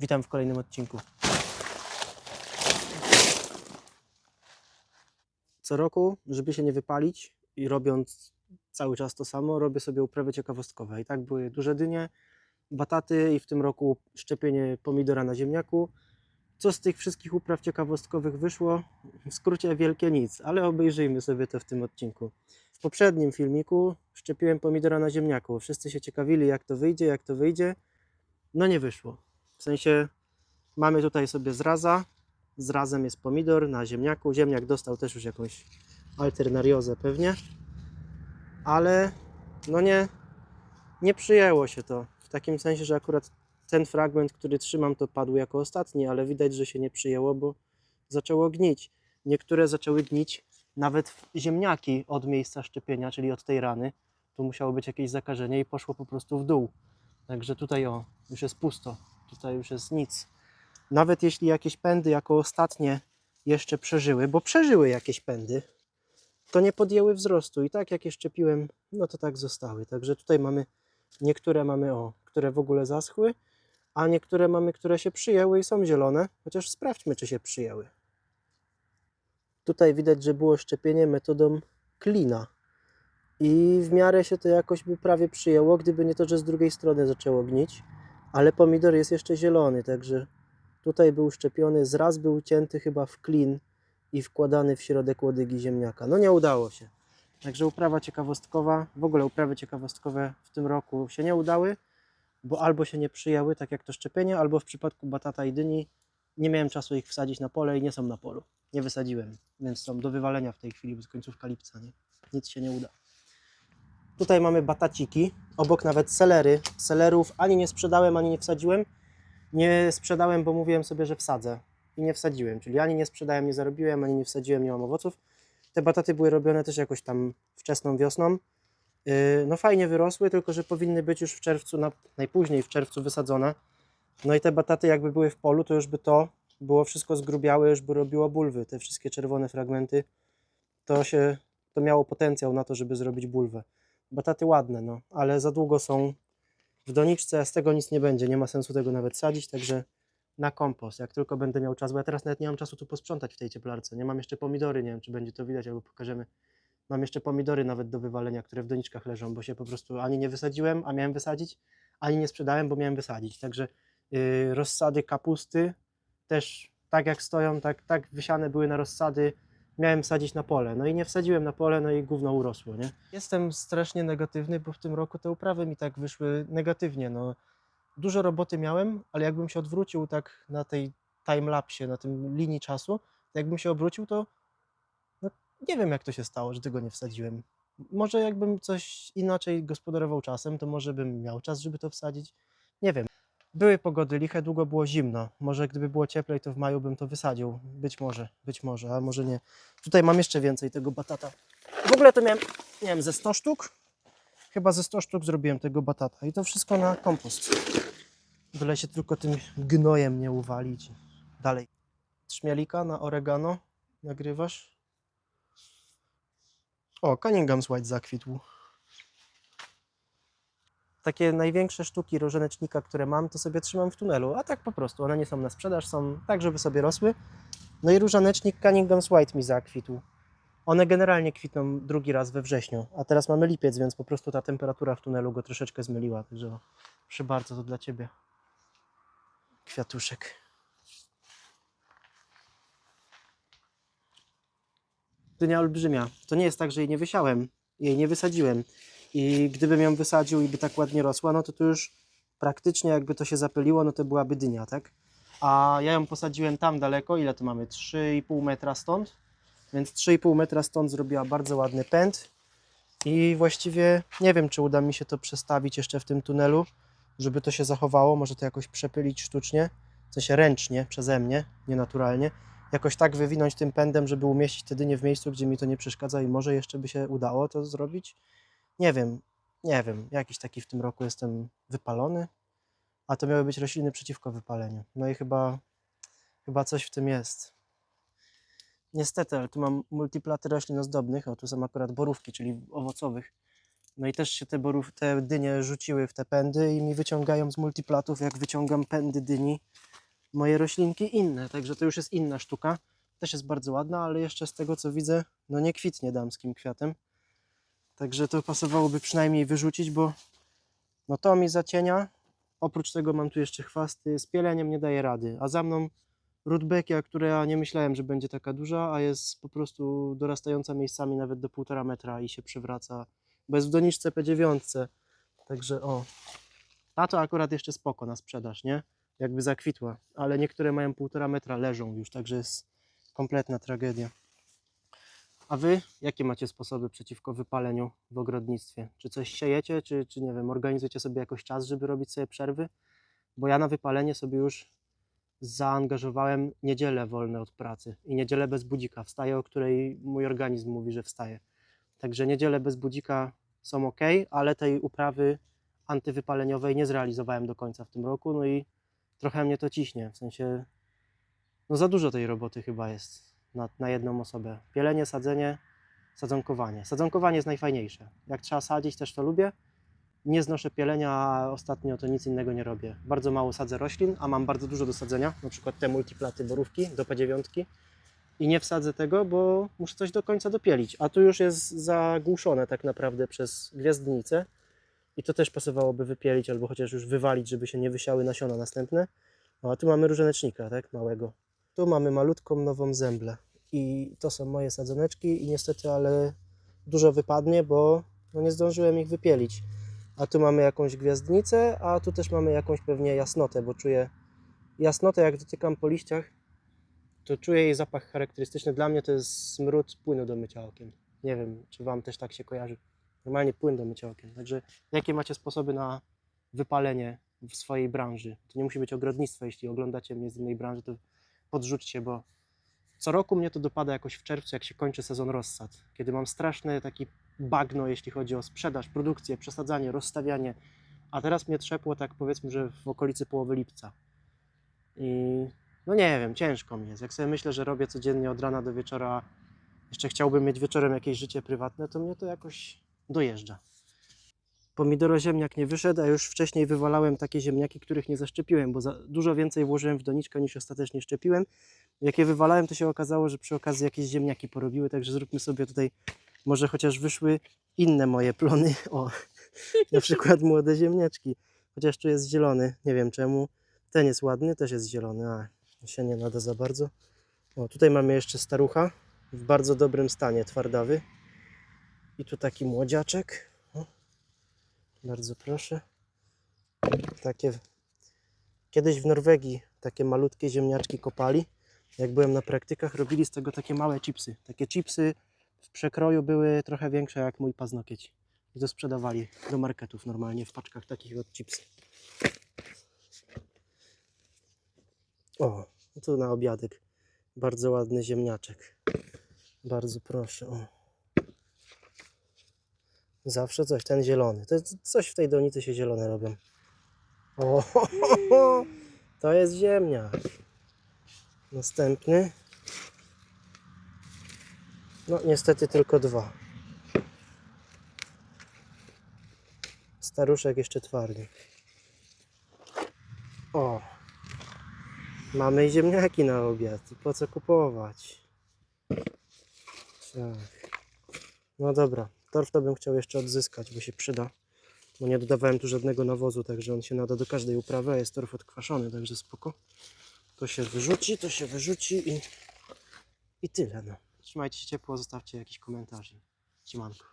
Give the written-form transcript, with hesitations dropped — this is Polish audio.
Witam w kolejnym odcinku. Co roku, żeby się nie wypalić i robiąc cały czas to samo, robię sobie uprawy ciekawostkowe. I tak były duże dynie, bataty i w tym roku szczepienie pomidora na ziemniaku. Co z tych wszystkich upraw ciekawostkowych wyszło? W skrócie wielkie nic, ale obejrzyjmy sobie to w tym odcinku. W poprzednim filmiku szczepiłem pomidora na ziemniaku. Wszyscy się ciekawili, jak to wyjdzie. No nie wyszło. W sensie mamy tutaj sobie zraza. Zrazem jest pomidor na ziemniaku. Ziemniak dostał też już jakąś alternariozę pewnie. Ale no nie przyjęło się to. W takim sensie, że akurat ten fragment, który trzymam, to padł jako ostatni, ale widać, że się nie przyjęło, bo zaczęło gnić. Niektóre zaczęły gnić nawet ziemniaki od miejsca szczepienia, czyli od tej rany. Tu musiało być jakieś zakażenie i poszło po prostu w dół. Także tutaj już jest pusto. Tutaj już jest nic. Nawet jeśli jakieś pędy jako ostatnie jeszcze przeżyły, bo przeżyły jakieś pędy, to nie podjęły wzrostu i tak jak je szczepiłem, no to tak zostały. Także tutaj niektóre mamy, które w ogóle zaschły, a niektóre mamy, które się przyjęły i są zielone, chociaż sprawdźmy, czy się przyjęły. Tutaj widać, że było szczepienie metodą klina i w miarę się to jakoś by prawie przyjęło, gdyby nie to, że z drugiej strony zaczęło gnić, ale pomidor jest jeszcze zielony, także tutaj był szczepiony, zraz był cięty chyba w klin i wkładany w środek łodygi ziemniaka. No nie udało się. Także uprawa ciekawostkowa, w ogóle uprawy ciekawostkowe w tym roku się nie udały, bo albo się nie przyjęły, tak jak to szczepienie, albo w przypadku batata i dyni nie miałem czasu ich wsadzić na pole i nie są na polu. Nie wysadziłem, więc są do wywalenia w tej chwili, bo jest końcówka lipca, nie? Nic się nie uda. Tutaj mamy bataciki, obok nawet selery. Selerów ani nie sprzedałem, ani nie wsadziłem. Nie sprzedałem, bo mówiłem sobie, że wsadzę i nie wsadziłem, czyli ani nie sprzedałem, nie zarobiłem, ani nie wsadziłem, nie mam owoców. Te bataty były robione też jakoś tam wczesną wiosną. No fajnie wyrosły, tylko że powinny być już w czerwcu, najpóźniej w czerwcu wysadzone. No i te bataty jakby były w polu, to już by to było wszystko zgrubiałe, już by robiło bulwy. Te wszystkie czerwone fragmenty, to miało potencjał na to, żeby zrobić bulwę. Bataty ładne, no, ale za długo są w doniczce, a z tego nic nie będzie, nie ma sensu tego nawet sadzić, także na kompost, jak tylko będę miał czas, bo ja teraz nawet nie mam czasu tu posprzątać w tej cieplarce, nie mam jeszcze pomidory, nie wiem, czy będzie to widać, albo pokażemy. Mam jeszcze pomidory nawet do wywalenia, które w doniczkach leżą, bo się po prostu ani nie wysadziłem, a miałem wysadzić, ani nie sprzedałem, bo miałem wysadzić, także rozsady kapusty też tak jak stoją, tak wysiane były na rozsady, miałem sadzić na pole, no i nie wsadziłem na pole, no i gówno urosło, nie? Jestem strasznie negatywny, bo w tym roku te uprawy mi tak wyszły negatywnie, no. Dużo roboty miałem, ale jakbym się odwrócił tak na tej timelapsie, na tym linii czasu, to jakbym się obrócił, to no, nie wiem jak to się stało, że tego nie wsadziłem. Może jakbym coś inaczej gospodarował czasem, to może bym miał czas, żeby to wsadzić, nie wiem. Były pogody liche, długo było zimno. Może gdyby było cieplej, to w maju bym to wysadził. Być może, a może nie. Tutaj mam jeszcze więcej tego batata. W ogóle to miałem, nie wiem, ze 100 sztuk? Chyba ze 100 sztuk zrobiłem tego batata. I to wszystko na kompost. Byle się tylko tym gnojem nie uwalić. Dalej. Trzmielika na oregano nagrywasz. O, Cunningham's White zakwitł. Takie największe sztuki rożenecznika, które mam, to sobie trzymam w tunelu, a tak po prostu, one nie są na sprzedaż, są tak, żeby sobie rosły. No i różanecznik Cunningham's White mi zakwitł. One generalnie kwitną drugi raz we wrześniu, a teraz mamy lipiec, więc po prostu ta temperatura w tunelu go troszeczkę zmyliła, także proszę bardzo, to dla Ciebie. Kwiatuszek. Dynia olbrzymia. To nie jest tak, że jej nie wysiałem, jej nie wysadziłem. I gdybym ją wysadził i by tak ładnie rosła, no to już praktycznie jakby to się zapyliło, no to byłaby dynia, tak? A ja ją posadziłem tam daleko, ile to mamy? 3,5 metra stąd. Więc 3,5 metra stąd zrobiła bardzo ładny pęd. I właściwie nie wiem, czy uda mi się to przestawić jeszcze w tym tunelu, żeby to się zachowało. Może to jakoś przepylić sztucznie, w sensie ręcznie, przeze mnie, nienaturalnie. Jakoś tak wywinąć tym pędem, żeby umieścić te dynie w miejscu, gdzie mi to nie przeszkadza i może jeszcze by się udało to zrobić. Nie wiem. Jakiś taki w tym roku jestem wypalony, a to miały być rośliny przeciwko wypaleniu. No i chyba coś w tym jest. Niestety, ale tu mam multiplaty roślin ozdobnych, tu są akurat borówki, czyli owocowych. No i też się te dynie rzuciły w te pędy i mi wyciągają z multiplatów, jak wyciągam pędy dyni, moje roślinki inne, także to już jest inna sztuka. Też jest bardzo ładna, ale jeszcze z tego co widzę, no nie kwitnie damskim kwiatem. Także to pasowałoby przynajmniej wyrzucić, bo no to mi zacienia. Oprócz tego mam tu jeszcze chwasty, z pieleniem nie daje rady, a za mną rudbeckia, która nie myślałem, że będzie taka duża, a jest po prostu dorastająca miejscami nawet do 1,5 metra i się przewraca, bo jest w doniczce P9, także o, ta to akurat jeszcze spoko na sprzedaż, nie? Jakby zakwitła, ale niektóre mają 1,5 metra, leżą już, także jest kompletna tragedia. A wy jakie macie sposoby przeciwko wypaleniu w ogrodnictwie? Czy coś siejecie, czy nie wiem, organizujecie sobie jakoś czas, żeby robić sobie przerwy? Bo ja na wypalenie sobie już zaangażowałem niedzielę wolne od pracy i niedzielę bez budzika. Wstaję, o której mój organizm mówi, że wstaje. Także niedziele bez budzika są ok, ale tej uprawy antywypaleniowej nie zrealizowałem do końca w tym roku, no i trochę mnie to ciśnie, w sensie no za dużo tej roboty chyba jest na jedną osobę. Pielenie, sadzenie, sadzonkowanie. Sadzonkowanie jest najfajniejsze. Jak trzeba sadzić, też to lubię. Nie znoszę pielenia, a ostatnio to nic innego nie robię. Bardzo mało sadzę roślin, a mam bardzo dużo do sadzenia, na przykład te multiplaty borówki do P9 i nie wsadzę tego, bo muszę coś do końca dopielić, a tu już jest zagłuszone tak naprawdę przez gwiazdnicę i to też pasowałoby wypielić albo chociaż już wywalić, żeby się nie wysiały nasiona następne. No a tu mamy różanecznika, tak, małego. Tu mamy malutką nową zęblę i to są moje sadzoneczki i niestety, ale dużo wypadnie, bo no nie zdążyłem ich wypielić. A tu mamy jakąś gwiazdnicę, a tu też mamy jakąś pewnie jasnotę, bo czuję jasnotę, jak dotykam po liściach, to czuję jej zapach charakterystyczny. Dla mnie to jest smród płynu do mycia okien. Nie wiem, czy Wam też tak się kojarzy. Normalnie płyn do mycia okien. Także jakie macie sposoby na wypalenie w swojej branży? To nie musi być ogrodnictwo, jeśli oglądacie mnie z innej branży, to podrzućcie, bo co roku mnie to dopada jakoś w czerwcu, jak się kończy sezon rozsad, kiedy mam straszny taki bagno, jeśli chodzi o sprzedaż, produkcję, przesadzanie, rozstawianie, a teraz mnie trzepło tak powiedzmy, że w okolicy połowy lipca. I no nie wiem, ciężko mi jest. Jak sobie myślę, że robię codziennie od rana do wieczora, jeszcze chciałbym mieć wieczorem jakieś życie prywatne, to mnie to jakoś dojeżdża. Pomidoroziemniak nie wyszedł, a już wcześniej wywalałem takie ziemniaki, których nie zaszczepiłem, bo dużo więcej włożyłem w doniczkę niż ostatecznie szczepiłem. Jak je wywalałem, to się okazało, że przy okazji jakieś ziemniaki porobiły, także zróbmy sobie tutaj, może chociaż wyszły inne moje plony, o, na przykład młode ziemniaczki, chociaż tu jest zielony, nie wiem czemu. Ten jest ładny, też jest zielony, a się nie nada za bardzo. O, tutaj mamy jeszcze starucha w bardzo dobrym stanie, twardawy. I tu taki młodziaczek. O, bardzo proszę. Takie kiedyś w Norwegii takie malutkie ziemniaczki kopali. Jak byłem na praktykach, robili z tego takie małe chipsy. Takie chipsy w przekroju były trochę większe jak mój paznokieć. I to sprzedawali do marketów normalnie w paczkach takich od chipsy. O, tu na obiadek. Bardzo ładny ziemniaczek. Bardzo proszę. O. Zawsze coś, ten zielony. To coś w tej donicy się zielone robią. O, to jest ziemniak. Następny. No niestety tylko 2. Staruszek jeszcze twardy. O, mamy i ziemniaki na obiad. Po co kupować? Tak. No dobra, torf to bym chciał jeszcze odzyskać, bo się przyda. Bo nie dodawałem tu żadnego nawozu, także on się nada do każdej uprawy, a jest torf odkwaszony, także spoko. To się wyrzuci i tyle. No. Trzymajcie się ciepło, zostawcie jakiś komentarz. Siemanko.